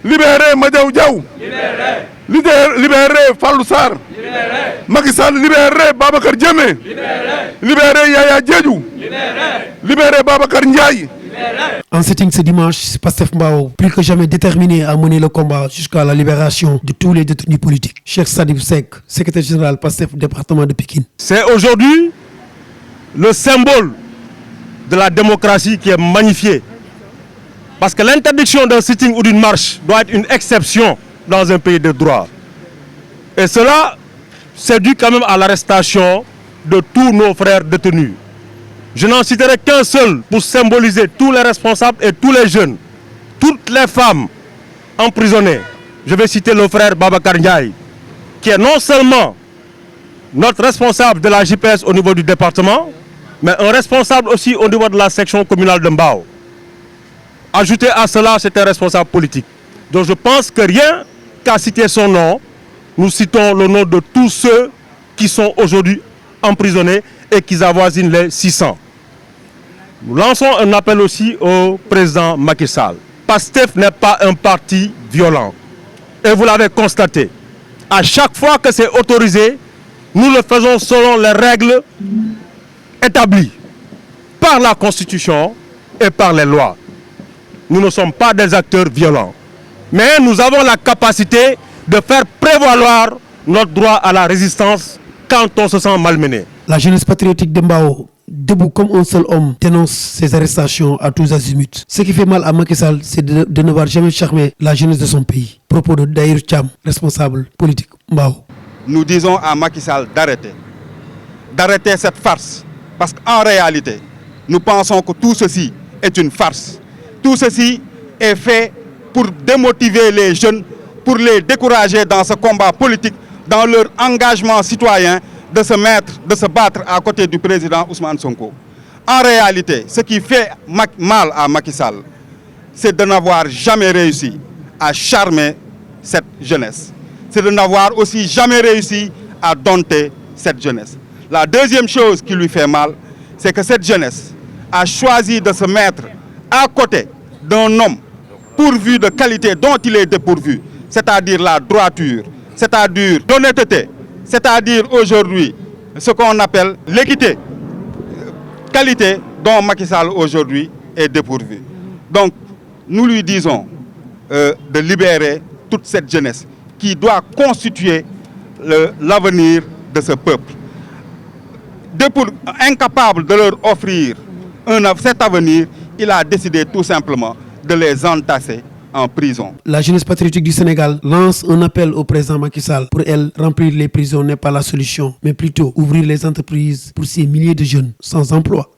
Libérez Madiaw Diaw. Libérez Fallou Sarr. Macky Sall libérez Babacar Diémé. Libérez Yaya Diédhiou. Libérez Babacar Ndiaye. En sitting ce dimanche, Pastef Mbao, plus que jamais déterminé à mener le combat jusqu'à la libération de tous les détenus politiques. Cheikh Sadibou Seck, secrétaire général Pastef département de Pikine. C'est aujourd'hui le symbole de la démocratie qui est magnifié. Parce que l'interdiction d'un sitting ou d'une marche doit être une exception dans un pays de droit. Et cela, c'est dû quand même à l'arrestation de tous nos frères détenus. Je n'en citerai qu'un seul pour symboliser tous les responsables et tous les jeunes, toutes les femmes emprisonnées. Je vais citer le frère Babacar Ndiaye, qui est non seulement notre responsable de la JPS au niveau du département, mais un responsable aussi au niveau de la section communale de Mbao. Ajouté à cela, c'est un responsable politique. Donc je pense que rien qu'à citer son nom, nous citons le nom de tous ceux qui sont aujourd'hui emprisonnés et qui avoisinent les 600. Nous lançons un appel aussi au président Macky Sall. Pastef n'est pas un parti violent. Et vous l'avez constaté. À chaque fois que c'est autorisé, nous le faisons selon les règles établies par la Constitution et par les lois. Nous ne sommes pas des acteurs violents. Mais nous avons la capacité de faire prévaloir notre droit à la résistance quand on se sent malmené. La jeunesse patriotique de Mbao, debout comme un seul homme, dénonce ces arrestations à tous azimuts. Ce qui fait mal à Macky Sall, c'est de ne voir jamais charmer la jeunesse de son pays. Propos de Daïr Cham, responsable politique Mbao. Nous disons à Macky Sall d'arrêter cette farce. Parce qu'en réalité, nous pensons que tout ceci est une farce. Tout ceci est fait pour démotiver les jeunes, pour les décourager dans ce combat politique, dans leur engagement citoyen de se battre à côté du président Ousmane Sonko. En réalité, ce qui fait mal à Macky Sall, c'est de n'avoir jamais réussi à charmer cette jeunesse. C'est de n'avoir aussi jamais réussi à dompter cette jeunesse. La deuxième chose qui lui fait mal, c'est que cette jeunesse a choisi de se mettre à côté d'un homme pourvu de qualité dont il est dépourvu, c'est-à-dire la droiture, c'est-à-dire l'honnêteté, c'est-à-dire aujourd'hui ce qu'on appelle l'équité, qualité dont Macky Sall aujourd'hui est dépourvu. Donc nous lui disons de libérer toute cette jeunesse qui doit constituer l'avenir de ce peuple. Incapable de leur offrir cet avenir, il a décidé tout simplement de les entasser en prison. La jeunesse patriotique du Sénégal lance un appel au président Macky Sall. Pour elle, remplir les prisons n'est pas la solution, mais plutôt ouvrir les entreprises pour ces milliers de jeunes sans emploi.